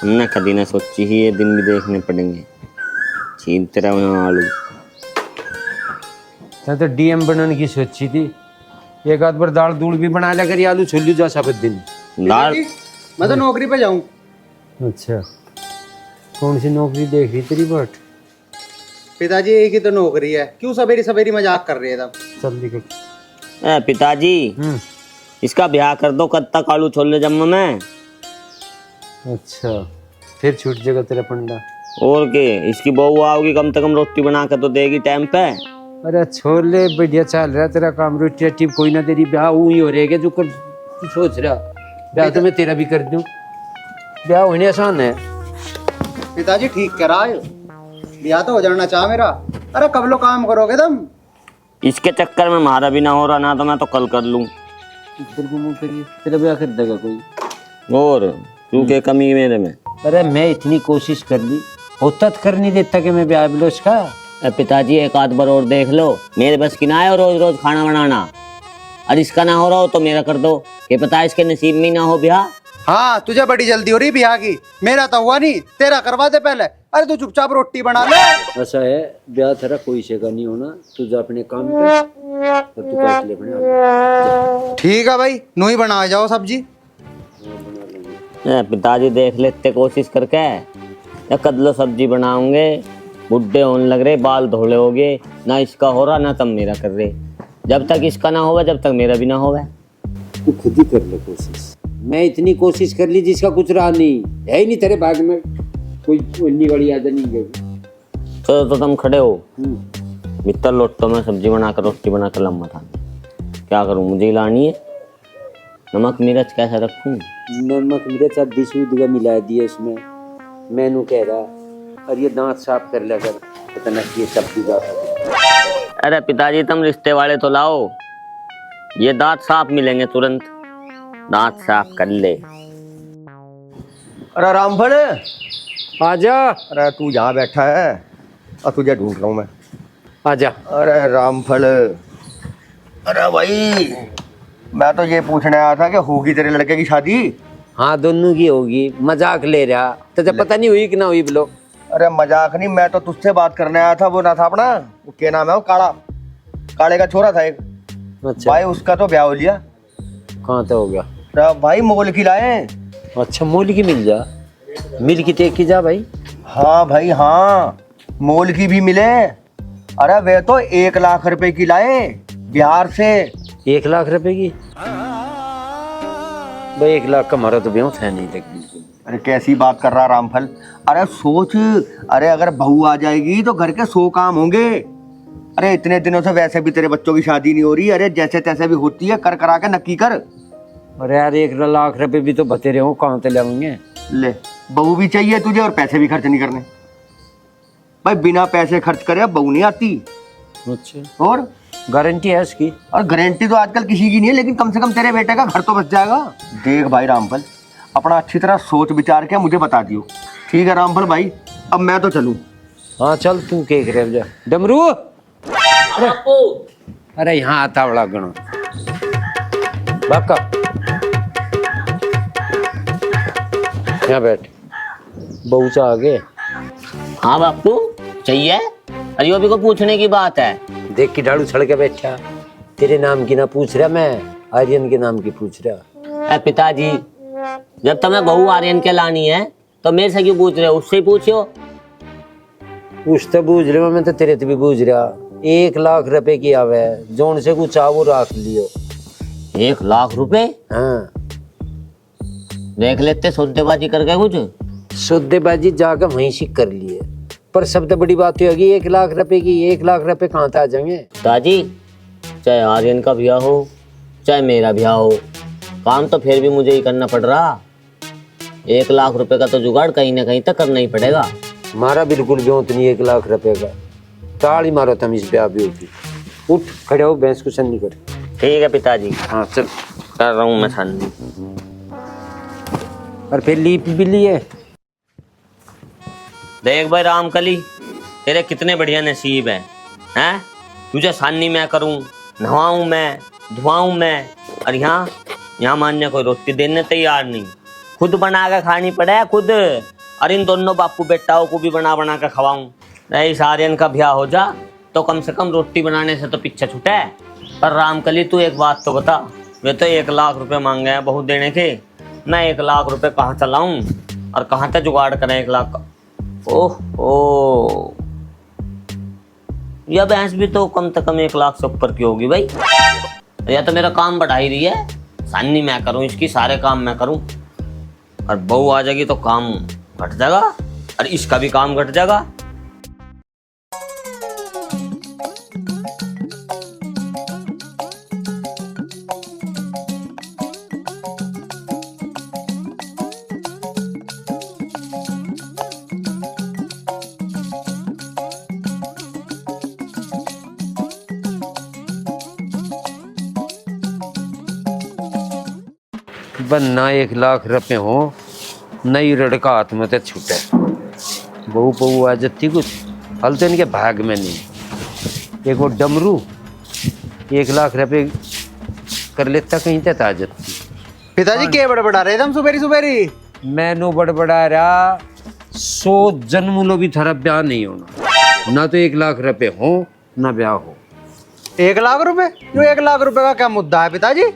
हमने कभी ना सोची ही ये दिन भी देखने पड़ेंगे। छीनते रहो यहाँ आलू। तो डीएम बनने की सोची थी। एक आध बार दाल दूल भी बना लिया करी, आलू छोलू जा सब दिन। दाल मैं तो नौकरी पे जाऊं। अच्छा, कौन सी नौकरी देख रही तेरी बट? पिताजी एक ही तो नौकरी है, क्यों सवेरी सवेरी मजाक कर रहे थे? चल निकल। पिताजी इसका ब्याह कर दो, कब तक आलू छोले जम्मू में। अच्छा, फिर छूट जाएगा तेरा पंडा। और के इसकी बहू आओगी, कम से कम रोटी बना कर तो देगी टाइम पे। अरे छोले बढ़िया चल रहा तेरा काम, रोटी रोटी कोई ना, तेरी ब्याह ही हो रहेगा जो कर तू सोच रहा। ब्याह तो मैं तेरा भी कर दूं, ब्याह होने आसान है। पिताजी ठीक कह रहा है, ब्याह तो हो जाना चाह मेरा। अरे कब लो काम करोगे तुम? इसके चक्कर में हमारा भी ना हो रहा ना, तो मैं तो कल कर लूं। तेरा ब्याह कर देगा कोई? और तू के कमी मेरे में? अरे मैं इतनी कोशिश कर ली, होता तो कर नहीं देता कि मैं ब्याह बिलो इसका। पिताजी एक आध बार और देख लो, मेरे बस की ना है रोज रोज खाना बनाना। और इसका ना हो रहा हो तो मेरा कर दो, ये पता है इसके नसीब में ना हो ब्याह। हाँ, तुझे बड़ी जल्दी हो रही ब्याह की, मेरा तो हुआ नहीं, तेरा करवा दे पहले। अरे तू चुपचाप रोटी बना ले। ऐसा है, ब्याह तेरा कोई से का नहीं होना, तू जा अपने काम पे और तू काट ले अपने। ठीक है भाई, नू ही बना जाओ सब्जी। पिताजी देख लेते कोशिश करके, या कदलो सब्जी बनाओगे। बुढ़े होने लग रहे, बाल धोले हो गए, ना इसका हो रहा ना तब मेरा कर रहे। जब तक इसका ना होगा जब तक मेरा भी ना होगा। तू खुद ही कर ले कोशिश। मैं इतनी कोशिश कर ली जिसका कुछ रहा नहीं है ही नहीं, तेरे भाग में कोई इतनी बड़ी आदत नहीं है। तो तुम खड़े हो मित्तर लोटो में सब्जी बनाकर रोटी बनाकर लम्बा था। क्या करूं, मुझे ही लानी है। नमक मिर्च कैसे रखूं? नमक मिर्च आधी सूद का मिला दिया इसमें। मैनू कह रहा, और ये दांत साफ कर लिया कर, पता ना ये सब्जी का। अरे पिताजी तुम रिश्ते वाले तो लाओ, ये दांत साफ मिलेंगे तुरंत। दांत साफ कर ले। अरे रामफल, आजा। अरे तू यहाँ बैठा है और तुझे ढूंढ रहा हूँ मैं। आजा। अरे रामफल, अरे भाई मैं तो ये पूछने आया था कि होगी तेरे लड़के की शादी? हाँ दोनों की होगी, मजाक ले रहा तो जब पता नहीं हुई कि ना हुई बोलो। अरे मजाक नहीं, मैं तो तुझसे बात करने आया था। वो ना था अपना, वो क्या नाम है वो, काला, काले का छोरा था एक। अच्छा भाई उसका तो ब्याह हो लिया। कहाँ तो हो गया? अरे भाई मोल की लाए। अच्छा मोल की मिल जा, मिल की टेक की जा भाई। हाँ भाई हाँ, मोल की भी मिले। अरे वे तो 1 लाख रुपए की लाए बिहार से। 1 लाख रुपए की? भाई 1 लाख का हमारा तो ब्याह था नहीं तक बिल्कुल। अरे कैसी बात कर रहा रामफल? अरे सोच, अरे अगर बहू आ जाएगी तो घर के 100 काम होंगे। अरे इतने दिनों से वैसे भी तेरे बच्चों की शादी नहीं हो रही। अरे जैसे तैसे भी होती है, कर करा के नक्की कर। अरे यार 1 लाख रुपए भी तो बतेरे हो, कहाँ से लाएंगे? ले, बहू भी चाहिए तुझे और पैसे भी खर्च नहीं करने। भाई बिना पैसे खर्च करे बहू नहीं आती। अच्छा, और गारंटी है इसकी? और गारंटी तो आजकल किसी की नहीं है, लेकिन कम से कम तेरे बेटे का घर तो बच जाएगा। देख भाई रामफल, अपना अच्छी तरह सोच विचार के मुझे बता दियो। ठीक है रामफल भाई, अब मैं तो चलूं। हाँ चल, तू के करे जा। डमरू, अरे यहाँ आता बड़ा गणो बाका, यहाँ बैठ। बहू से आगे। हाँ बापू चाहिए? अरे अभी को पूछने की बात है। देख की ढाड़ू छड़ के बैठा, तेरे नाम की ना पूछ रहा मैं, आर्यन के नाम की पूछ रहा। पिताजी जब तुम्हें बहू आर्यन के लानी है तो मेरे से क्यों पूछ रहे हो, उससे ही पूछो। पूछ तो बूझ रहे, मैं तो तेरे से भी बूझ रहा। 1 लाख रुपए की आवे, जोन से कुछ आवो राख लियो। 1 लाख रुपए? हाँ देख लेते सौदेबाजी करके कुछ। सौदेबाजी जाकर वहीं से कर लिए, पर सबसे बड़ी बात होगी 1 लाख रुपए की। 1 लाख रुपए कहाँ से आ जाएंगे? पिताजी चाहे आर्यन का ब्याह हो चाहे मेरा ब्याह हो, काम तो फिर भी मुझे ही करना पड़ रहा। 1 लाख रुपए का तो जुगाड़ कहीं ना कहीं तक करना ही पड़ेगा। मारा बिल्कुल ब्योत नहीं 1 लाख रुपए का। ताली मारो तुम इस ब्याह ब्योह की। उठ खड़े हो, भैंस को सन्नी कर। ठीक है पिताजी, हाँ चल कर रहा हूँ मैं सन्नी। और फिर लीप भी लिए। देख भाई रामकली, तेरे कितने बढ़िया नसीब है, हैं? तुझे सानी मैं करूं, नहवाऊं मैं, धुआऊं मैं, और यहाँ मान्य कोई रोटी देने तैयार नहीं। खुद बना के खानी पड़े खुद। और इन दोनों बापू बेटाओं को भी बना बना के खवाऊं। नहीं सारियन का ब्याह हो जा तो कम से कम रोटी बनाने से तो पीछे छूटे। पर रामकली तू एक बात तो बता, वे तो 1 लाख रुपए मांगे हैं बहू देने के। मैं 1 लाख रुपए कहाँ चलाऊं और कहाँ तक जुगाड़ करें 1 लाख का। ओह यह भैंस भी तो कम से कम 1 लाख से ऊपर की होगी भाई। या तो मेरा काम बढ़ा ही रही है, सानी मैं करूं इसकी, सारे काम मैं करूं। और बहू आ जाएगी तो काम घट जाएगा और इसका भी काम घट जाएगा। बनना 1 लाख रुपए हो नई लड़का हाथ में तो छूटे। बहू बहू आ जाती कुछ हल तो इनके भाग में नहीं। एक वो डमरू 1 लाख रुपए कर लेता कहीं तक आ जाती। पिताजी के बड़बड़ा रहे तुम सुबेरी सुबेरी? मैं नो बड़बड़ा रहा 100 जन्म लो भी थारा ब्याह नहीं होना। ना तो 1 लाख रुपए हो ना ब्याह हो। 1 लाख रुपए? जो 1 लाख रुपए का क्या मुद्दा है पिताजी?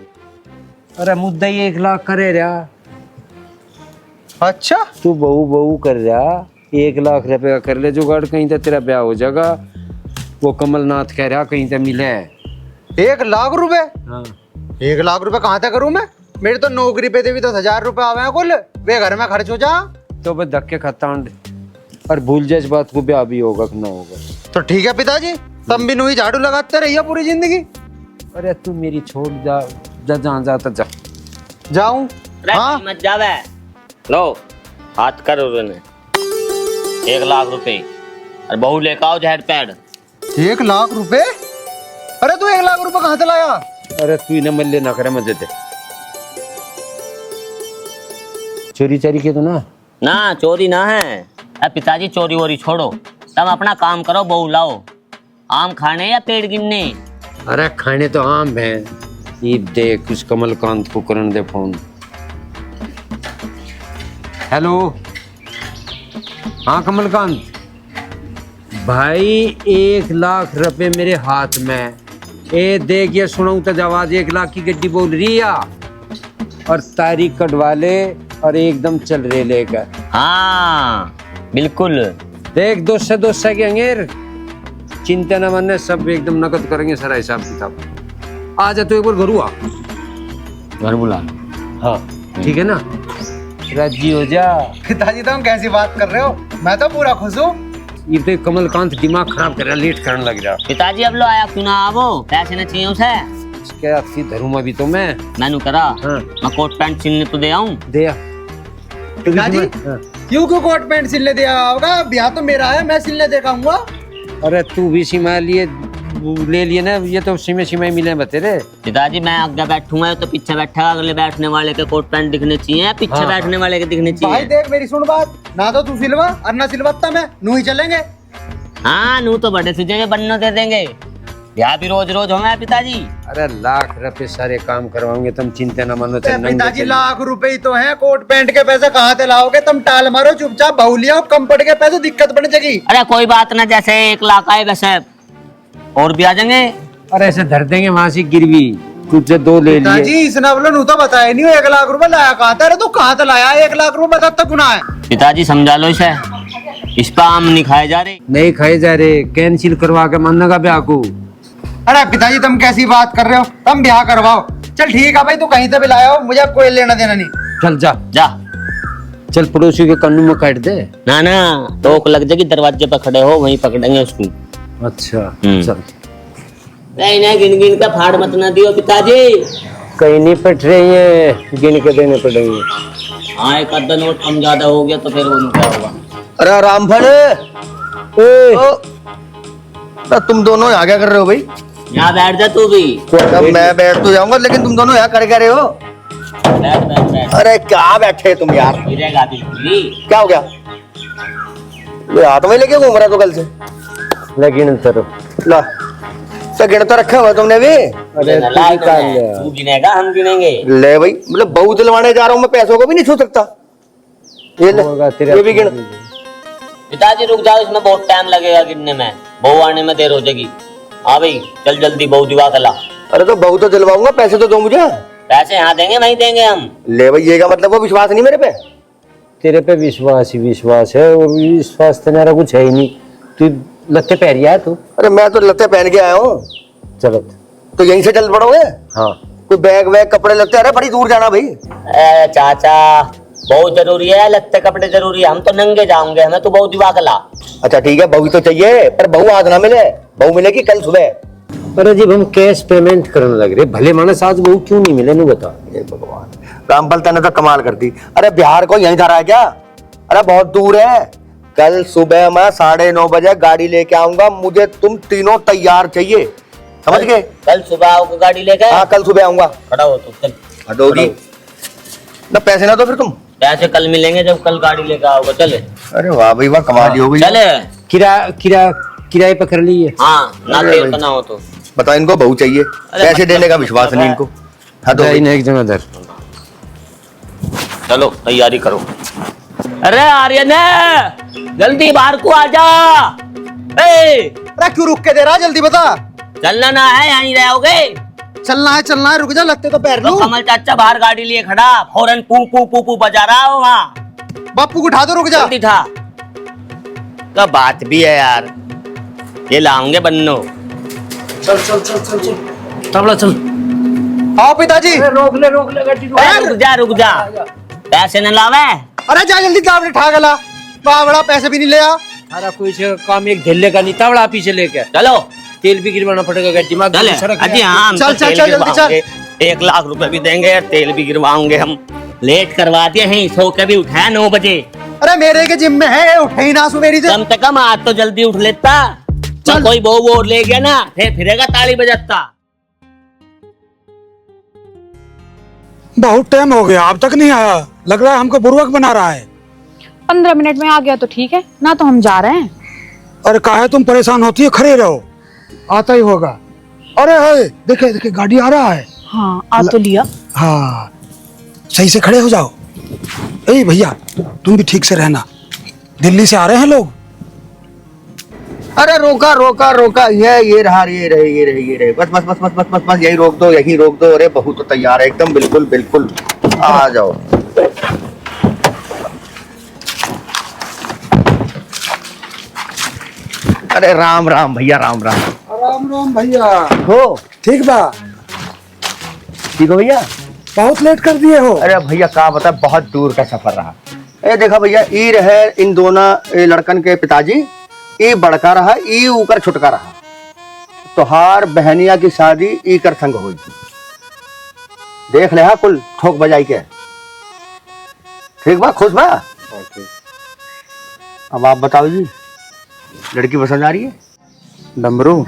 अरे मुद्दा ही 1 लाख करे रहा। अच्छा तू बहू बहू कर रहा 1 लाख रुपए का कर ले जुगाड़, कहीं तक तेरा ब्याह हो जाएगा। वो कमलनाथ कह रहा कहीं तक मिले। 1 लाख रुपए? हाँ 1 लाख रुपए कहाँ तक करूं मैं? मेरी तो नौकरी पे भी 10,000 रुपए आवे हैं कुल, वे घर में खर्च हो जा। तो बस धक्के खाता और भूल जाए इस बात को, ब्याह भी होगा कि ना होगा। तो ठीक है पिताजी, तुम भी नुई झाड़ू लगाते रहिए पूरी जिंदगी। अरे तू मेरी छोड़ जा जा जहाँ जाता जा। जाऊं? हाँ मत जावे। लो हाथ कर उन्होंने 1 लाख रुपए और बहू लेकर आओ जहर पैड। 1 लाख रुपए? अरे तू 1 लाख रुपए कहाँ से लाया? अरे तू इन्हें मल्ले ना करे मजे दे। चोरी चारी के तो ना चोरी ना है। अब पिताजी चोरी वोरी छोड़ो, तुम अपना काम करो। बहू लाओ, आम खाने या पेड़ गिनने? अरे खाने तो आम है। ये देख उस कमलकांत को करन दे फोन। हेलो हाँ कमलकांत भाई 1 लाख रुपए मेरे हाथ में। ए देख ये सुनाऊं तो आवाज 1 लाख की गड्डी बोल रही है और तारीख कटवा ले और एकदम चल रहे लेकर। हाँ बिल्कुल। देख 200 के अंगेर चिंता न मानने, सब एकदम नकद करेंगे सारा हिसाब किताब। आ जा तो एक बार घरू आ। घर बुला। हाँ ठीक है ना, राजी हो जा। पिताजी तुम कैसी बात कर रहे हो? मैं तो पूरा खुश हूँ। ये तो कमलकांत दिमाग खराब कर रहा, लेट करने लग रहा। पिताजी अब लो आया क्यों ना आवो, पैसे न चाहिए उसे। इसके अस्सी धरूमा भी तो मैंने करा। हाँ। मैं कोट पैंट सिलने तो दे आऊं। दे आ। पिताजी हाँ। क्यों कोट पैंट सिलने दिया होगा? ब्याह तो मेरा है, मैं सिलने दे आऊंगा। अरे तू भी सीमा लिए ले लिए ना, ये तो सीमे मिले बते रे। पिताजी मैं आगे बैठूंगा तो पीछे बैठा, अगले बैठने वाले के कोट पैंट दिखने चाहिए, पीछे हाँ, बैठने वाले के दिखने भाई चाहिए। देख मेरी सुन बात, ना तो तू सिलवा और ना सिलवाता मैं, नू ही चलेंगे। हाँ नू तो बड़े सीधे बनने दे देंगे, ब्याह भी रोज रोज होगा पिताजी। अरे लाख रुपए सारे काम करवाओगे, तुम चिंता न मानो। पिताजी लाख रुपए ही तो हैं, कोट पैंट के पैसे कहाँ से लाओगे? तुम टाल मारो चुपचाप, बहु लिया कम पड़ के पैसे, दिक्कत बन जाएगी। अरे कोई बात ना, जैसे 1 लाख आए वैसे और भी आ जाएंगे। अरे ऐसे धर देंगे वहां से गिरवी, तुझसे 2 ले लिए। पिताजी इस नवलो नू तो बताया नहीं 1 लाख रुपए लाया कहाँ था? तू कहाँ से लाया 1 लाख रुपए? बता तो गुना है। पिताजी समझा लो इसे, इस पर आम नहीं खाए जा रहे। नहीं खाए जा रहे, कैंसिल करवा के मानने का ब्याह को। अरे पिताजी तुम कैसी बात कर रहे हो? तुम ब्याह करवाओ। चल ठीक है भाई, तू कहीं से भी लाया हो, मुझे कोई लेना देना नहीं। चल जा जा। चल पड़ोसी के कानून में काट दे। ना ना टोक लग जाएगी, दरवाजे पर खड़े हो वहीं पकड़ेंगे उसको। अच्छा चल। नहीं नहीं गिन गिन का फाड़ मत ना दियो पिताजी। कहीं नहीं पट रही है, गिन के देने पड़ेंगे। हाँ एक आधा नोट कम ज्यादा हो गया तो फिर वो क्या होगा। अरे रामफल तो तुम दोनों यहाँ क्या कर रहे हो भाई? यहाँ बैठ जा तू भी। अब मैं बैठ तो जाऊंगा, लेकिन तुम दोनों यहाँ कर रहे हो? बैठ बैठ बैठ। अरे क्या बैठे तुम यार? गिरेगा बिल्कुल ही। क्या हो गया? ये हाथ में लेके घूम रहा तो कल से। लेकिन सर ला तो गिन तो रखा हुआ तुमने भी। अरे तू गिनेगा हम गिनेंगे। ले भाई, मतलब बहू दिलवाने जा रहा हूँ मैं, पैसों को भी नहीं छू सकता। ये ले, होगा तेरे ये भी गिन। पिताजी रुक जाओ, इसमें बहुत टाइम लगेगा गिनने में, बहू आने में देर हो जाएगी। हाँ भाई चल जल्दी बहू दिवा कला। अरे तो बहू तो दिलवाऊंगा, पैसे तो दो मुझे। पैसे यहाँ देंगे वहीं देंगे हम। ले भाई, ये का मतलब वो विश्वास नहीं मेरे पे? तेरे पे विश्वास ही विश्वास है, और विश्वास तो मेरा कुछ है ही नहीं। तू लत्ते पहरिया है तू? अरे मैं तो लत्ते पहन के आया हूँ। चलो तो यहीं से चल पड़ोगे? हाँ कोई बैग वैग कपड़े लगते? अरे बड़ी दूर जाना भाई। ए चाचा, बहुत जरूरी है, लगते कपड़े जरूरी है, हम तो नंगे जाओगे, हमें तो बहू दिवा कला। अच्छा ठीक है, बहू तो चाहिए, पर बहू आज ना मिले, बहू मिलेगी कल सुबह। अरे जब हम कैश पेमेंट करने लग रहे, भले मानस आज वो क्यों नहीं मिले, नू बता। हे भगवान, रामपाल तने तो कमाल कर दी। अरे बिहार को यहीं धरा है क्या? अरे बहुत दूर है। कल सुबह मैं 9:30 बजे गाड़ी लेके आऊंगा, मुझे तुम तीनों तैयार चाहिए, समझ गए? कल सुबह आओगे गाड़ी लेके? हाँ कल सुबह आऊंगा। खड़ा हो तो चल। हटोगी ना? पैसे ना दो फिर तुम। पैसे कल मिलेंगे जब कल गाड़ी लेके आओगे। चले। अरे वाह भाई वाह, कमाल हो गई। चले। किराए पर कर लिए। हाँ ना अरे देर भाई। का ना हो तो। बताओ, इनको बहू चाहिए, पैसे देने का विश्वास नहीं इनको। हटो भाई। एक जगह दर। चलो तैयारी करो। अरे आर्यन जल्दी बाहर को आ जा। अरे क्यों रुक के दे रहा, जल्दी बता। चलना ना है, यहीं रहोगे? चलना है, रुक जा, लगते तो पैर तो लूं। कमल चाचा बाहर गाड़ी लिए खड़ा, फौरन पू पू पू पू बजा रहा हो वहाँ। बापू को उठा दो, रुक जा। जल्दी था। तो बात भी है यार, ये लाऊंगे बन्नो। चल चल चल चल चल तबला चल। आओ पिताजी। रोक ले गाड़ी रुक जा। पैसे न लावे? अरे जा जल्दी, दाब ठा गला, बड़ा पैसे भी नहीं ले आ। सारा कुछ काम एक ढिल्ले का नहीं, तावड़ा पीछे लेके चलो तेल भी गिरवाना पड़ेगा, गाड़ी में चले। अजी हाँ, हम चल, तो चल, तेल चल, जल्दी गिरवाओगे। 1 लाख रुपए भी देंगे, तेल भी गिरवाओगे हम। लेट करवा दिए हैं, सो के भी उठाया 9 बजे। अरे मेरे के जिम में है, उठे ही ना सु मेरी से। कम से कम आज तो जल्दी उठ लेता। चल। कोई वो और ले गया ना, फिरेगा ताली बजाता। बहुत टाइम हो गया, अब तक नहीं आया, लग रहा है हमको बुर्बक बना रहा है। 15 मिनट में आ गया तो ठीक है ना, तो हम जा रहे हैं। अरे काहे तुम परेशान होती है, खड़े रहो, आता ही होगा। अरे है, देखे देखे गाड़ी आ रहा है। हाँ आ तो लिया। हाँ सही से खड़े हो जाओ। ए भैया तुम भी ठीक से रहना, दिल्ली से आ रहे हैं लोग। अरे रोका रोका रोका, ये रहे, बस यही रोक दो, यही रोक दो। अरे बहू तो तैयार है एकदम, बिल्कुल बिल्कुल, आ जाओ। अरे राम राम भैया, राम राम। राम राम भैया। हो ठीक बा? ठीक हो भैया? बहुत लेट कर दिए हो। अरे भैया का बता, बहुत दूर का सफर रहा। ए देखा भैया, ई रहे इन दोनों लड़कन के पिताजी, ई बड़का रहा, ई ऊकर छुटका रहा। तोहार बहनिया की शादी ई कर संग हुई। देख ले हा कुल ठोक बजाई के। ठीक बा, खुश बा? अब आप बताओ जी, लड़की पसंद आ रही है? डमरू,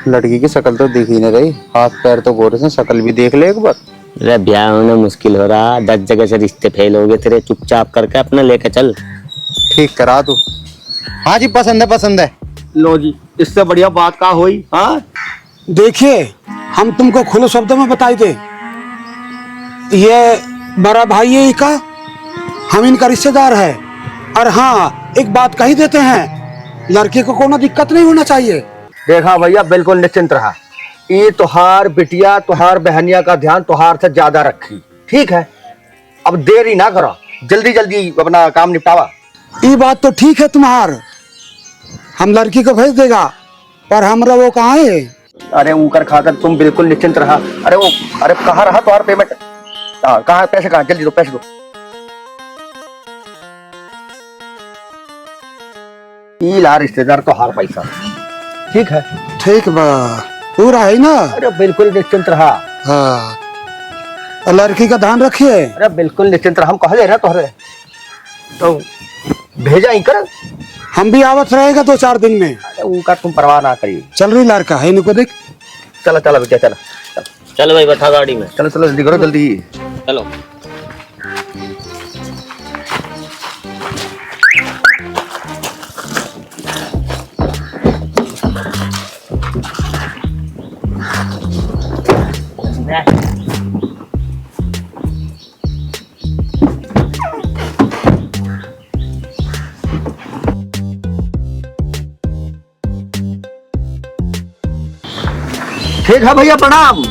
लड़की की शक्ल तो दिख ही नहीं रही, हाथ पैर तो गोरे से, शक्ल भी देख ले एक बार। अरे ब्याह होना मुश्किल हो रहा, 10 जगह से रिश्ते फेल हो गए तेरे, चुपचाप करके अपना लेके चल। ठीक करा तू। हाँ जी, पसंद है, पसंद है। लो जी, इससे बढ़िया बात का हुई। हाँ देखिए, हम तुमको खुले शब्दों में बताई दे, ये बड़ा भाई है इनका, हम इनका रिश्तेदार है। और हाँ एक बात कही देते हैं, लड़के को कोनो दिक्कत नहीं होना चाहिए। देखा भैया, बिल्कुल निश्चिंत रहा। ये तुहार बिटिया, तुहार बहनिया का ध्यान तुहार से ज्यादा रखी। ठीक है, अब देरी ना करो, जल्दी जल्दी अपना काम निपटावा। ये बात तो ठीक है तुम्हार, हम लड़की को भेज देगा, पर हमरा वो कहाँ है? अरे ऊकर खातर तुम बिल्कुल निश्चिंत रहा। अरे कहाँ रहा तुम्हारा पेमेंट? हाँ कहाँ, पैसे कहाँ? जल्दी दो, पैसे दो। ई ला रिश्तेदार तो हार पैसा। ठीक है, ठीक बा, पूरा है ना? अरे बिल्कुल निश्चिंत रहा। हाँ, और लड़की का ध्यान रखिए। अरे बिल्कुल निश्चिंत रहा, हम कह दे रहे तोहरे तो भेजा ही कर। हम भी आवत रहेगा 2-4 दिन में। अरे ऊका तुम परवाह ना करिए। चल रही लड़का है, इनको देख। चलो चलो बेटा, चलो चल भाई बैठा गाड़ी में। चलो चलो, जल्दी करो, जल्दी। चलो। ठीक है भैया, प्रणाम।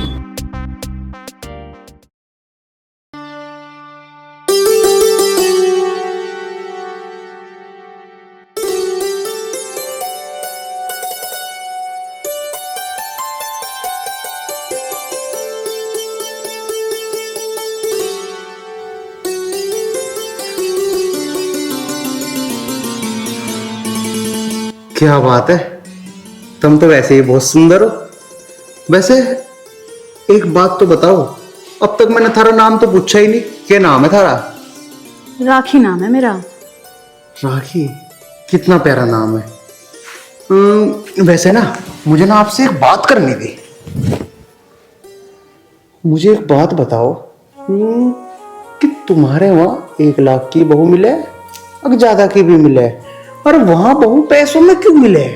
क्या बात है, तुम तो वैसे ही बहुत सुंदर हो। वैसे एक बात तो बताओ, अब तक मैंने थारा नाम तो पूछा ही नहीं, क्या नाम है थारा? राखी नाम है मेरा। राखी, कितना प्यारा नाम है। वैसे ना मुझे ना आपसे एक बात करनी थी। मुझे एक बात बताओ कि तुम्हारे वहां 1 लाख की बहू मिले, अगर ज्यादा की भी मिले, और वहां बहू पैसों में क्यों मिले?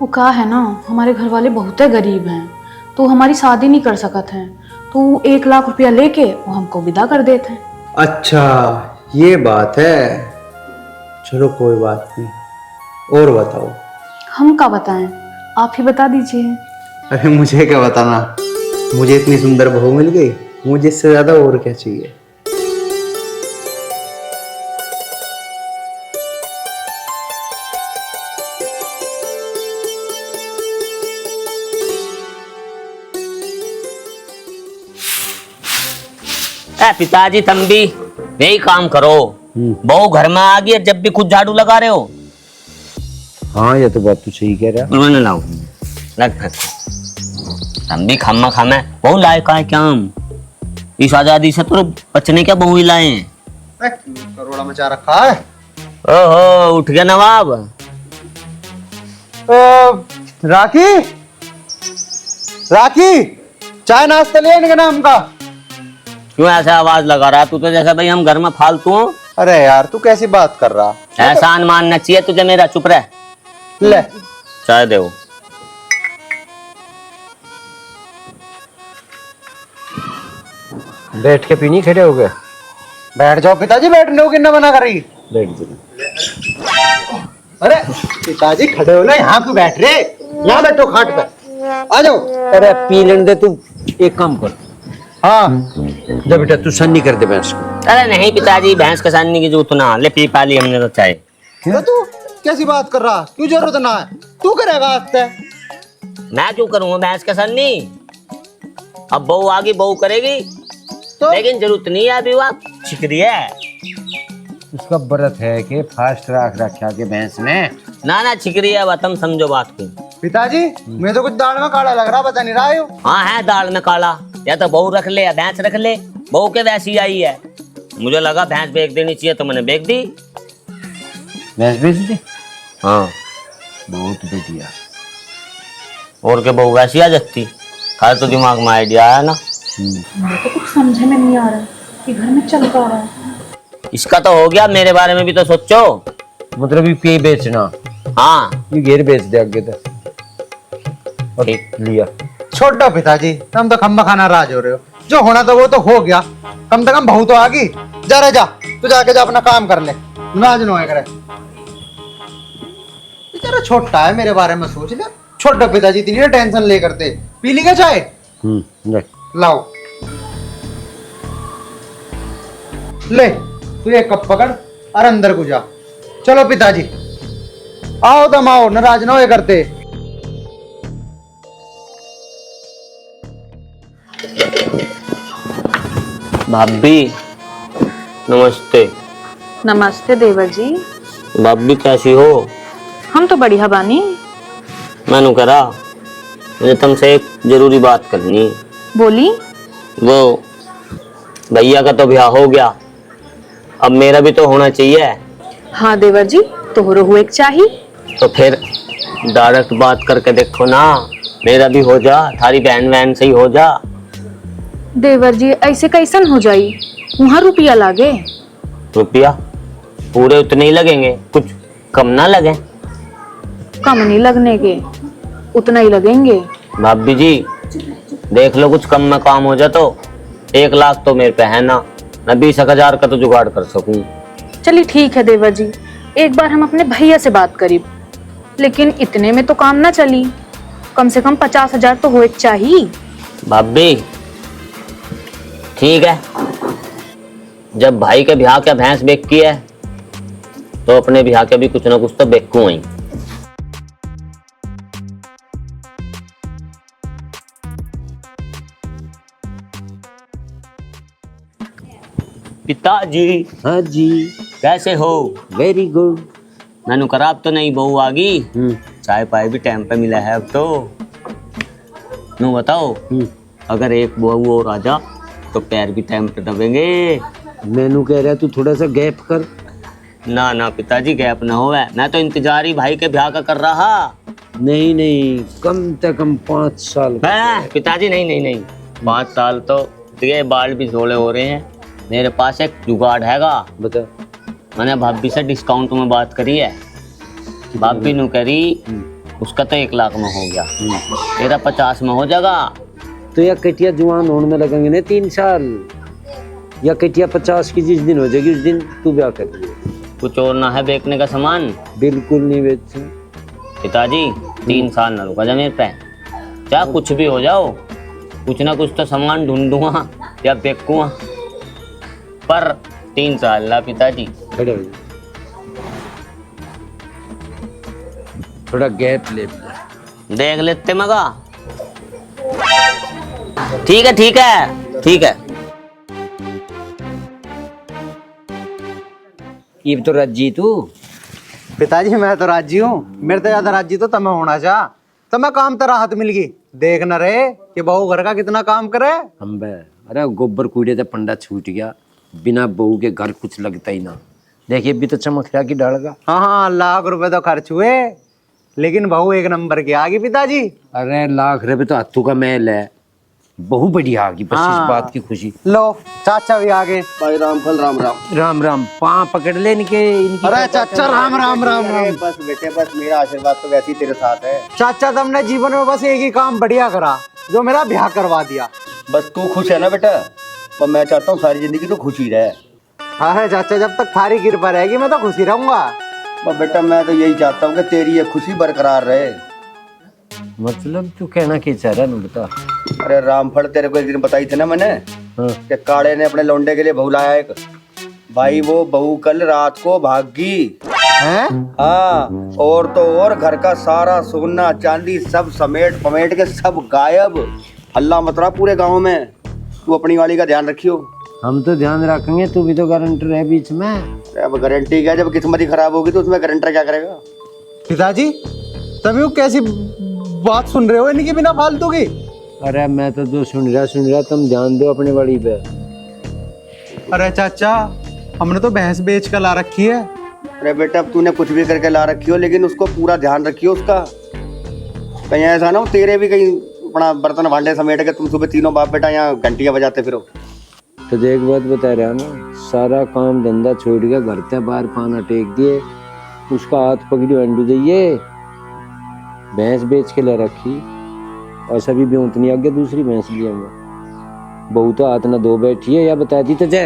वो कहा है ना, हमारे घर वाले बहुत गरीब हैं, तो हमारी शादी नहीं कर सकते हैं, तो 1 लाख रुपया लेके वो हमको विदा कर देते हैं। अच्छा, ये बात है। चलो कोई बात नहीं, और बताओ। हम क्या बताएं, आप ही बता दीजिए। अरे मुझे क्या बताना, मुझे इतनी सुंदर बहू मिल गई, मुझे इससे ज्यादा और क्या चाहिए। पिताजी तुम भी यही काम करो, बहू घर में आ गई, जब भी खुद झाड़ू लगा रहे हो। हाँ, ये तो बात तू सही कह रहा। उन्होंने लाओ लग फंस, तुम भी खामा खामा बहू लाए का है क्या? हम इस आजादी से तो बचने क्या बहू ही लाए हैं। करोड़ा मचा रखा है। ओहो, उठ गया नवाब। राखी, राखी, चाय नाश्ता ले आने का नाम का। क्यों ऐसे आवाज लगा रहा है तू? तो जैसे भाई हम घर में फालतू हो। अरे यार, तू कैसी बात कर रहा? एहसान मानना चाहिए तुझे मेरा, चुप रह। ले चाय दे। बैठ के पीनी, खड़े हो गए? बैठ जाओ पिताजी, बैठने को कितना मना कर रही? बैठ जाओ। अरे पिताजी खड़े हो ना, यहाँ क्यों बैठ रहे? यहाँ बैठो खाट पे, आ जाओ। अरे पी लेने दे, तू एक काम कर। हाँ, जब बेटा तू सन्नी कर दे भैंस को। अरे नहीं पिताजी, भैंस का सानने की जरूरत ना, ले पी पा ली हमने तो चाय। तो तू कैसी बात कर रहा? क्यों जरूरत ना है? तू करेगा आज से। मैं क्यों करूंगा भैंस का सन्नी? अब बहू आगी, बहू करेगी तो लेकिन जरूरत नहीं है, अभी वह छिकरी है। उसका व्रत है कि फास्ट राख रखा के भैंस में। ना ना छिकरी है वह, तुम समझो बात को। पिताजी, मैं तो कुछ दाल में काला लग रहा, बता नहीं रहा हूँ। हाँ है दाल में काला, या तो बहू रख ले या भैंस रख ले, बहू के वैसी आई है। मुझे लगा भैंस बेच देनी चाहिए तो मैंने बेच दी। भैंस बेच दी? हाँ बहुत बढ़िया। और के बहू वैसी आ जाती, खाली तो दिमाग में आइडिया आया ना। मुझे तो कुछ समझ में नहीं आ रहा कि घर में चल पा रहा है। इसका तो हो गया, मेरे बारे में भी तो सोचो। मतलब ये बेचना? हाँ ये घेर बेच दे आगे तक। ठीक। लिया। छोड़ो पिताजी, तुम तो खम्बा खाना राज हो रहे हो। जो होना था वो तो हो गया, कम से कम बहू तो आ गई। जा रे जा, तू जाके जा अपना काम कर ले, नाज नो करे। बेचारा छोटा है, मेरे बारे में सोच ले। छोड़ो पिताजी, इतनी टेंशन ले करते। पी ली क्या चाय? ले। लाओ ले, तू एक कप पकड़ और अंदर को जा। चलो पिताजी, आओ तुम आओ, नाराज ना हो करते। भाभी नमस्ते। नमस्ते देवर जी। भाभी कैसी हो? हम तो बढ़िया बानी। मैंने करा, मुझे तुमसे एक जरूरी बात करनी है। बोली। वो भैया का तो ब्याह हो गया, अब मेरा भी तो होना चाहिए। हाँ देवर जी, तोहरो हुए एक चाहिए। तो फिर डायरेक्ट बात करके देखो ना, मेरा भी हो जा, थारी बहन बहन से ही हो जा। देवर जी ऐसे कैसन हो जाई, वहाँ रुपया लागे। रुपया पूरे उतने ही लगेंगे, कुछ कम ना लगे। कम नहीं लगने के, उतना ही लगेंगे। भाभी जी देख लो, कुछ कम में काम हो जाए तो 1 लाख तो मेरे पे है ना, मैं 20,000 का तो जुगाड़ कर सकूं। चलिए ठीक है देवर जी, एक बार हम अपने भैया से बात करी, लेकिन इतने में तो काम ना चली। कम से कम 50,000 तो हो चाहिए। भाभी ठीक है, जब भाई के ब्याह के भैंस बेची है तो अपने ब्याह के भी कुछ ना कुछ तो बेकू ही। पिताजी हाँ जी, कैसे हो? Very good. मैंने खराब तो नहीं बहू आ गई? चाय पाए भी टाइम पे मिला है अब तो। नू बताओ, अगर एक बहू और आ जा तो पैर भी टाइम पे दबेंगे। मैनू कह रहा तू थोड़ा सा गैप कर। ना ना पिताजी गैप ना हो, मैं तो इंतजार ही भाई के ब्याह का कर रहा। नहीं नहीं, कम से कम 5 साल। पिताजी नहीं नहीं नहीं, 5 साल तो ये बाल भी झोले हो रहे हैं। मेरे पास एक जुगाड़ हैगा। बता। मैंने भाभी से डिस्काउंट में बात करी है। भाभी नु करी उसका तो 1 लाख में हो गया, तेरा 50 में हो जाएगा। तो या कटिया जुआन होने में लगेंगे ना 3 साल, या कटिया 50 की जिस दिन हो जाएगी उस दिन तू ब्याह कर लियो। कुछ और ना है बेचने का सामान? बिल्कुल नहीं बेच। पिताजी 3 साल ना रुका जा मेरे पे, चाहे कुछ भी हो जाओ, कुछ ना कुछ तो सामान ढूंढूंगा या बेचूंगा, पर 3 साल ला पिताजी। खड़े हो जा, थोड़ा गैप ले। देख लेते मगा। ठीक है ठीक है ठीक है। ये तो राजी तू। पिताजी मैं तो राजी हूँ, मेरे तो ज्यादा राजी तो तुम्हें होना चाह। तो मैं काम तो राहत मिल गई, देख न रहे कि बहू घर का कितना काम करे। हम बे, अरे गोबर कूड़े तो पंडा छूट गया, बिना बहू के घर कुछ लगता ही ना। देखिए भी तो चमक रहा की डाल का। हाँ, लाख रुपए तो खर्च हुए, लेकिन बहू 1 नंबर की आ गई पिताजी। अरे लाख रुपए तो हाथों का मैल है, बहू बढ़िया आ गई, बस इस बात की खुशी। लो चाचा भी आ गए। भाई रामफल राम राम। राम राम, पाँव पकड़ ले इनके। अरे चाचा राम राम राम अरे राम। बस बेटे, बस मेरा आशीर्वाद तो वैसे ही तेरे साथ है। चाचा तुमने जीवन में बस एक ही काम बढ़िया करा, जो मेरा ब्याह करवा दिया। बस तू खुश है ना बेटा, और मैं चाहता हूँ सारी जिंदगी तो खुश ही रहे। हाँ चाचा, जब तक थारी कृपा रहेगी मैं तो खुशी रहूंगा। पर बेटा मैं तो यही चाहता हूँ कि तेरी ये खुशी बरकरार रहे। मतलब तू कहना क्या चाह रहा है, बता। अरे रामफल, तेरे को एक दिन बताई थी ना मैंने कि काले ने अपने लौंडे के लिए बहू लाया एक। भाई वो बहू कल रात को भागी हैं? हाँ, और तो और घर का सारा सोना चांदी सब समेट पमेट के सब गायब। अल्लाह मतरा पूरे गांव में। तू अपनी वाली का ध्यान रखियो। हम तो ध्यान रखेंगे, तू भी तो गारंटर है बीच में। अब गारंटी क्या, जब किस्मत ही खराब होगी तो उसमें गारंटर क्या करेगा। पिताजी तभी वो कैसी बात सुन रहे हो इनकी बिना फालतू की? अरे मैं तो जो सुन रहा, तुम ध्यान दो अपने बड़ी पे। अरे चाचा, हमने तो भैंस बेच कर ला रखी है। अरे बेटा, अब तूने कुछ भी करके ला रखी हो, लेकिन उसको पूरा ध्यान रखियो उसका। कहीं ऐसा ना हो तेरे भी कहीं अपना बर्तन भांडे समेट के तुम सुबह तीनों बाप बेटा यहाँ घंटियां बजाते फिरो। तो एक बात बता रहा ना, सारा काम धंधा छोड़ के घर से बाहर पाना टेक दिए, उसका हाथ पकड़ी अंडू जाइए, भैंस बेच के ले रखी, और सभी भी उतनी आगे दूसरी भैंस लिया। बहू तो हाथ ना दो बैठी है, या बता दी तुझे।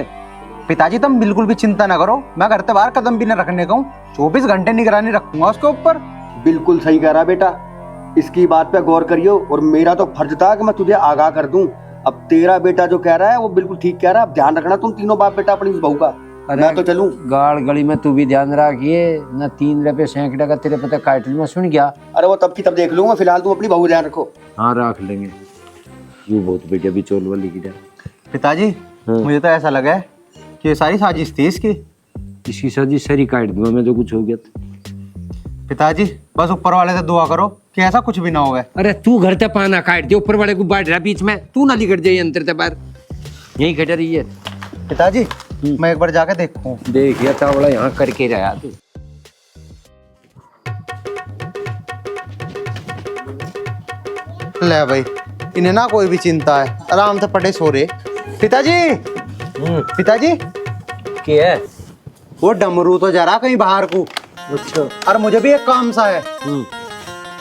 पिताजी तुम बिल्कुल भी चिंता ना करो, मैं घर से बाहर कदम भी न रखने का हूँ। 24 घंटे निगरानी रखूंगा उसके ऊपर। बिल्कुल सही कह रहा बेटा, इसकी बात पे गौर करियो। और मेरा तो फर्ज था कि मैं तुझे आगाह कर दूं। अब तेरा बेटा जो कह रहा है वो बिल्कुल ठीक कह रहा है। अब ध्यान रखना तुम तीनों बाप बेटा अपनी इस बहू का। मैं तो चलूं। गाड़ गली में तू भी ध्यान रखिए ना, 3 रुपए सैकड़ा का तेरे पता काटल में सुन गया। अरे वो तब की तब देख लूंगा, फिलहाल तुम अपनी बहू ध्यान रखो। हाँ रख लेंगे। यू बहुत बेटा भी चोल वाली की पिताजी मुझे तो ऐसा लगा है कि ये सारी साजिश थी इसकी। इसकी साजिश सारी काट दूंगा मैं, जो कुछ हो गया तो। पिताजी बस ऊपर वाले से दुआ करो कि ऐसा कुछ भी ना होगा। अरे तू घर ते पाना काट दे, ऊपर वाले को बांट रहा बीच में, तू ना लिकट जाइए अंतर ते बाहर, यही खड़ा रही है। पिताजी मैं एक बार जाके देखूं। देखिए तावड़ा यहाँ करके रहा तू। ले भाई, इन्हें ना कोई भी चिंता है, आराम से पड़े सो रहे। पिताजी पिताजी क्या है? वो डमरू तो जा रहा कहीं बाहर को। अच्छा। और मुझे भी एक काम सा है,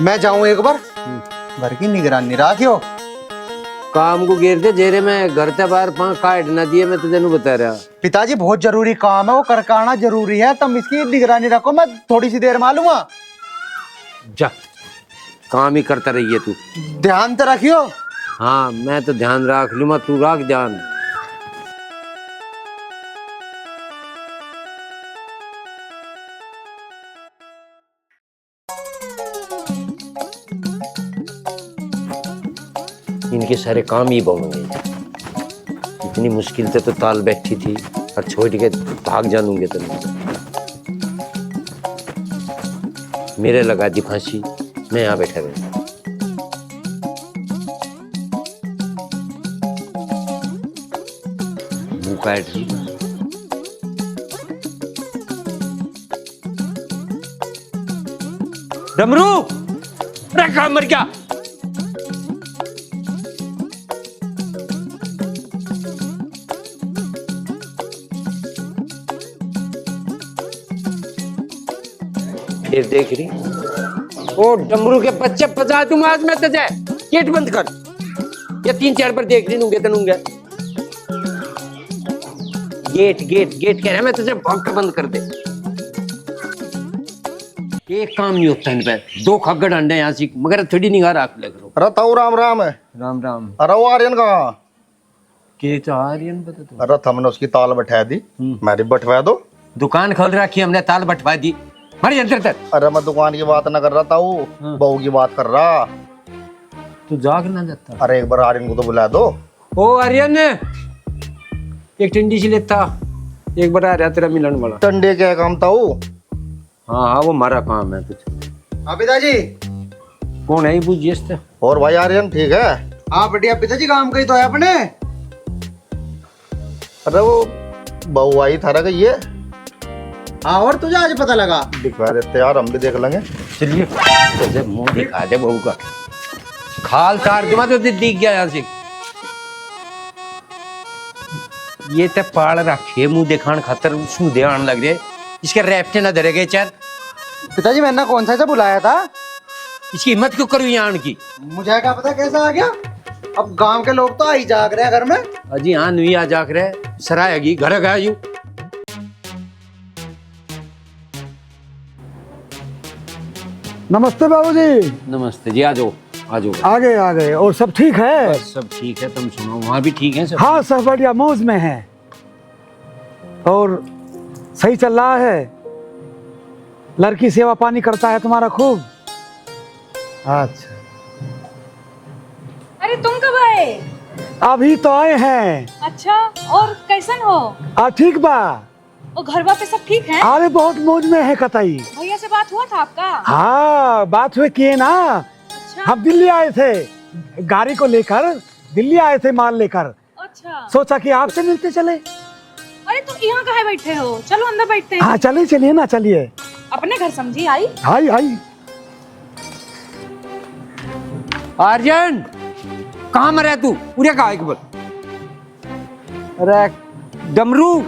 मैं जाऊं एक बार, घर की निगरानी रखियो। काम को घेर दे जेरे में, घर से बाहर पाँव काट ना दिए, मैं तुझे नहीं बता रहा। पिताजी बहुत जरूरी काम है, वो करके आना जरूरी है, तुम इसकी निगरानी रखो, मैं थोड़ी सी देर में आ लूंगा। जा काम ही करता रहिए तू। ध्यान तो रखियो। हाँ मैं तो ध्यान रख लूँगा, तू रख ध्यान। इनके सारे काम ही बहुंगे। इतनी मुश्किल से तो ताल बैठी थी और छोड़ के भाग जानूंगे तो नहीं। मेरे लगा दी फांसी, मैं यहाँ बैठा रहा। मुंह काट ली। डमरू, अरे कहाँ मर गया? फिर देख रही ओ डमरू के बच्चे पजा तुम आज में तजे गेट बंद कर या 3-4 पर देख रही नूंगे तनूंगे गेट गेट गेट कह रहा मैं तुझे भौंका बंद कर दे। एक काम नहीं होता इन पे, 2 खग्गड़ अंडे यहाँ से मगर थोड़ी निगाह रख ले करो। अरे ताऊ राम राम है। राम राम। अरे वो आर्यन कहाँ? के तो आर्यन बता तो। अरे हमने उसकी ताल बैठा दी, मेरी बैठवा दो। दुकान खोल रखी हमने, ताल बटवा दी। मर अंदर तक। अरे मैं दुकान की बात ना कर रहा ताऊ, बहू की बात कर रहा। तू जाग ना जाता। अरे एक बार आर्यन को तो बुला दो। ओ आर्यन, एक ठंडी सी लेता, एक बार आ रहा तेरा मिलन वाला। टंडे क्या काम ताऊ? हाँ हाँ वो हमारा काम है कुछ। हाँ पिताजी। कौन है ये पूछिए? और भाई आर्यन ठीक है? हाँ बढ़िया पिताजी, काम कही तो है अपने। अरे वो बहू आई थारा गई है। हाँ और तुझे आज पता लगा? दिखवा देते यार, हम भी देख लेंगे। चलिए तुझे मुंह दिखा दे बहू का। खाल तार दूंगा तो दिख गया यहाँ से। ये तो पाड़ रखे मुंह दिखाने खातर उसमें ध्यान लग रहे, इसके रैप्टे ना धरे गए चार। पिताजी मैंने कौन सा बुलाया था? इसकी हिम्मत क्यों करूँ यहाँ की? मुझे क्या पता कैसा आ गया। अब गांव के लोग तो आई जाग रहे हैं घर में। अजी हाँ नुई आ जाग रहे, सरायगी घर गया यू। नमस्ते बाबूजी। नमस्ते जी, आ जाओ आ जाओ। आ गए और सब ठीक है? बस सब ठीक है, तुम सुनो वहाँ भी ठीक है सब? हाँ सब बढ़िया, मौज में है और सही चल रहा है। लड़की सेवा पानी करता है तुम्हारा खूब? अच्छा। अरे तुम कब आए? अभी तो आए हैं। अच्छा, और कैसन हो? ठीक बा। और घर पे सब ठीक है? अरे बहुत मौज में है कतई। भैया से बात हुआ था आपका? हाँ बात हुई किए ना। अच्छा। हम दिल्ली आए थे, गाड़ी को लेकर दिल्ली आए थे माल लेकर। अच्छा। सोचा कि आपसे मिलते चले। अरे तुम यहाँ काहे बैठे हो? चलो अंदर बैठते हैं। हाँ चलिए चलिए ना, चलिए। अपने घर समझी आई? आई आई। आर्यन कहाँ मरा तू? पूरे कहा एक बार। अरे डमरू,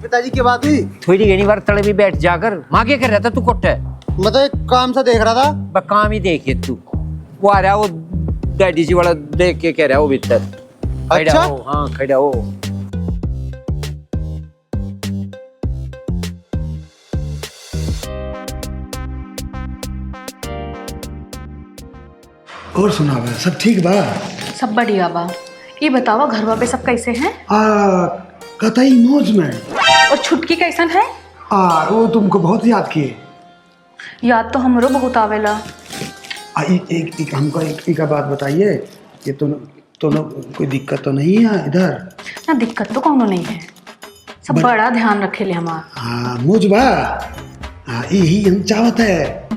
पिताजी की बात हुई? थोड़ी घनी बार तड़े भी बैठ जाकर माँ क्या कर रहा था तू? कोट्टे मैं तो एक काम सा देख रहा था। बस काम ही देखिए तू। वो आ रहा वो डैडी जी वाला देख के कह रहा वो भीतर। अच्छा? हाँ खड़ा हो। और सुना बा, सब ठीक बा? सब बढ़िया बा। ये बतावा घरवा पे सब कैसे हैं? कतई मौज में। और छुटकी कैसन है? वो तुमको बहुत याद किए। याद तो हमरो बहुत आवेला। एक हमको एक बात बताइए, ये दोनों कोई दिक्कत तो नहीं है इधर? ना दिक्कत तो कौनो नहीं है, सब बड़ा ध्यान रखे ले हमार। हाँ मौज बा। यही हम चाहत है,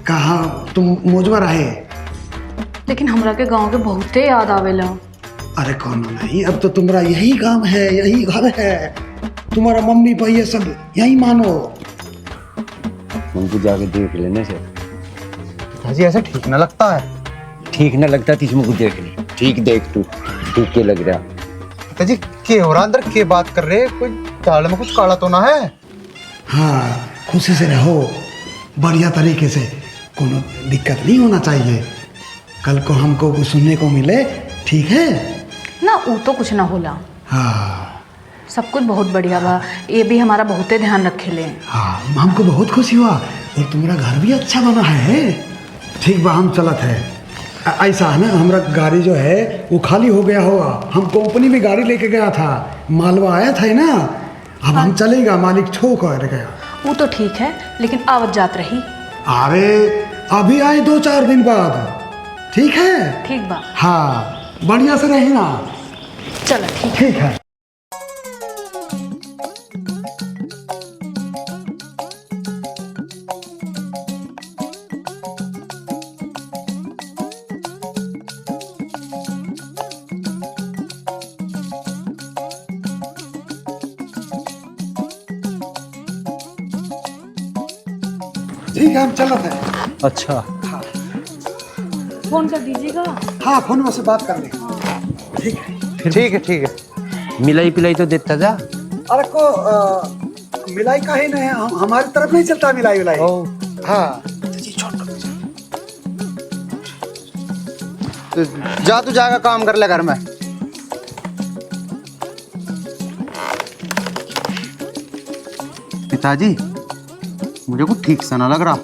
कहा तुम मौजवा रहे। लेकिन हमरा के गांव के बहुते याद आवेला। अरे कौन नहीं, अब तो तुम्हारा यही काम है, यही घर है, तुम्हारा मम्मी भैया सब यही मानो। हमको जाके देख लेने से। पिताजी ऐसा ठीक ना लगता है। ठीक न लगता तो इसमें कुछ देख ले। ठीक देख तू, ठीक के लग रहा। पिताजी के हो रहा अंदर, के बात कर रहे? कोई दाल में कुछ काला तो ना है? हाँ खुशी से रहो, बढ़िया तरीके से, कोनो दिक्कत नहीं होना चाहिए। कल को हमको कुछ सुनने को मिले, ठीक है ना? वो तो कुछ ना होला। हाँ सब कुछ बहुत बढ़िया बा। ये भी हमारा बहुते ध्यान रखे ले। हाँ हमको बहुत खुशी हुआ। और तुम्हारा घर भी अच्छा बना है। ठीक बा, हम चलत है। ऐसा है ना, हमारा गाड़ी जो है वो खाली हो गया होगा। हम कंपनी में गाड़ी लेके गया था, मालवा आया था ना, अब हम चलेगा, मालिक छो कर गया। वो तो ठीक है, लेकिन आवत जात रही। अरे अभी आए 2-4 दिन बाद, ठीक है? ठीक बा। हाँ, बढ़िया से रही ना। चलो ठीक। ठीक है। ठीक है, हम चलत है। अच्छा, फोन कर दीजिएगा। हाँ, फोन से बात कर ले। ठीक है। ठीक है, ठीक है। मिलाई पिलाई तो देता जा। अरे को मिलाई का ही नहीं, हमारी तरफ नहीं चलता मिलाई विलाई। हाँ, तो जा, तू जाकर काम कर ले घर में। पिताजी, मुझे कुछ ठीक सा ना लग रहा।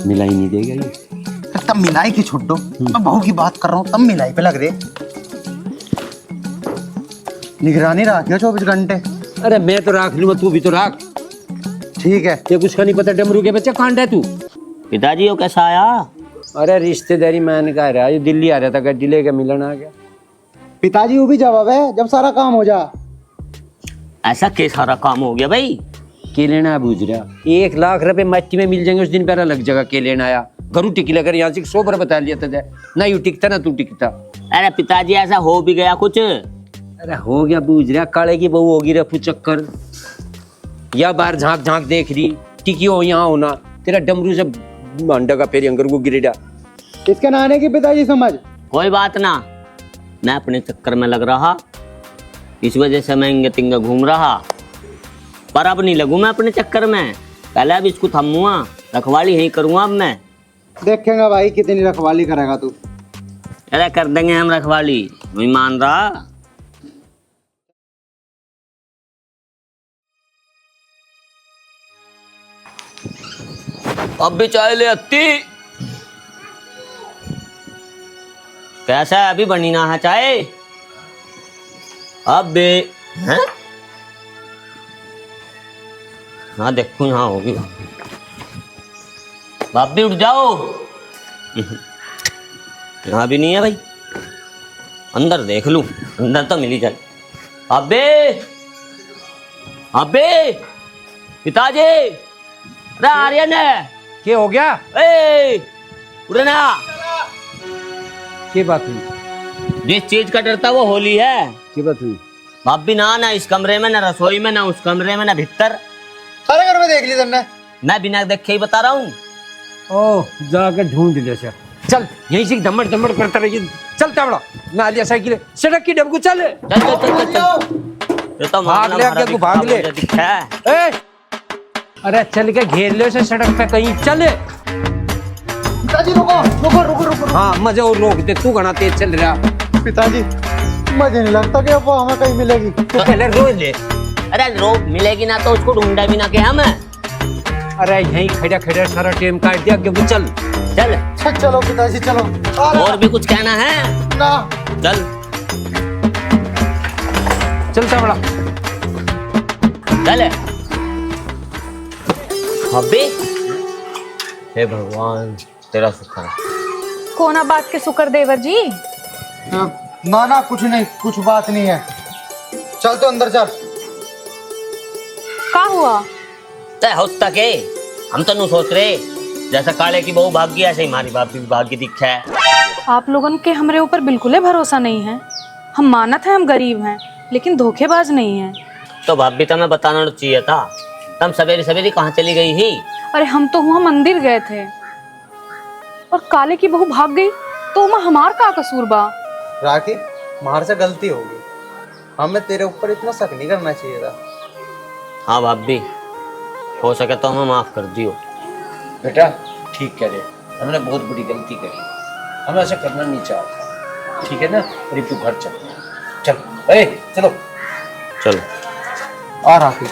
मिलाई नहीं देगा ये। तब मिलाई की छुट दो, मैं बहू की बात कर रहा हूँ, तब मिलाई पे लग रहे। निगरानी रखियो 24 घंटे। अरे मैं तो राख लूंगा, तू भी तो राख। ठीक है। ये कुछ का नहीं पता, डमरू के बच्चा कांड है तू। पिताजी वो कैसा आया? अरे रिश्तेदारी मैंने कहा रहा, ये दिल्ली आ रहा था, गड्डी लेके मिलन आ गया। पिताजी वो भी जवाब है जब सारा काम हो जा। ऐसा के सारा काम हो गया भाई? के लेना बूझ रहा, 1 लाख रुपए मट्टी में मिल जाएंगे उस दिन, पैरा लग जाएगा। के लेना आया घरू टिकी लगा, यहाँ से 100 बार बता लिया था जाए ना, यू टिकता ना तू टिकता। अरे पिताजी ऐसा हो भी गया कुछ? अरे हो गया बूझ रहा, काले की बहू होगी रफू चक्कर, या बाहर झांक झांक देख रही, टिकी हो यहाँ होना, तेरा डमरू से अंडा का पेरी अंगर को गिरेगा। इसके नहाने की पिताजी समझ। कोई बात ना, मैं अपने चक्कर में लग रहा, इस वजह से मैं इंगे तिंगे घूम रहा, पर अब नहीं लगू मैं अपने चक्कर में। पहले अब इसको थमूंगा, रखवाली यही करूंगा अब मैं। देखेंगे भाई कितनी रखवाली करेगा तू। अरे कर देंगे हम रखवाली, नहीं मान रहा। अब भी चाय ले अत्ती। कैसा है, अभी बनी ना है चाय? अब भी हैं? हाँ देखू यहाँ होगी। बाप भी उठ जाओ। यहाँ भी नहीं है भाई, अंदर देख लूं, अंदर तो मिली जाए। अबे अबे पिताजी, अरे आर्यन है। क्या हो गया? ए उड़े ना। क्या बात हुई? जिस चीज का डरता वो होली है। क्या बात हुई? बाप भी ना इस कमरे में, ना रसोई में, ना उस कमरे में, ना भीतर। सारे घर में देख ली तुमने? मैं बिना देखे ही बता रहा हूँ। ओह, जाकर ढूंढ ले सर। चल यहीं से दमड़ दमड़ करता रहिए। चल तावड़ा, मैं आ लिया साइकिल, सड़क की डबकू चल। चल चल चल चल चल। ये तो भाग ले, आगे तू भाग ले। ए, अरे चल के घेर ले उसे सड़क पे कहीं, चल। पिताजी रुको रुको रुको रुको। हाँ मजे और रोक दे, तू घना तेज चल रहा। पिताजी मुझे नहीं लगता कि वो हमें कहीं मिलेगी। तो पहले रोज ले। अरे रोक मिलेगी ना तो उसको ढूंढा भी ना के हम। अरे यहीं खड़ा खड़ा सारा टाइम काट दिया, कि वो चल चल। चलो पिताजी चलो। और भी कुछ कहना है? ना। चल चलता बड़ा। चल। अबे हे भगवान तेरा शुक्र है। कोना बात के शुक्र देवर जी। ना ना कुछ नहीं, कुछ बात नहीं है। चल तो अंदर चल। का हुआ? तय होता के हम तो नहीं सोच रहे, जैसा काले की बहू भाग गई ऐसे ही हमारी बाप भी भाग की दिखा है। आप लोगों के हमारे ऊपर बिल्कुल ही भरोसा नहीं है। हम मानत है हम गरीब हैं, लेकिन धोखेबाज नहीं है। तो भाभी तुम्हें बताना चाहिए था, तुम सवेरे सवेरे कहाँ चली गई ही? अरे हम तो वहाँ मंदिर गए थे और काले की बहू भाग गई, तो वहाँ हमार का कसूर बा? राखी, हमारे से गलती हो गई, हमें तेरे ऊपर इतना शक नहीं करना चाहिए था। हाँ भाभी, हो सके तो हमें माफ कर दियो। बेटा ठीक कह रहे, हमने बहुत बड़ी गलती करी, हमें ऐसा करना नहीं चाहता, ठीक है ना? अरे तू घर चल, चल, ए चलो चलो। आ राखी।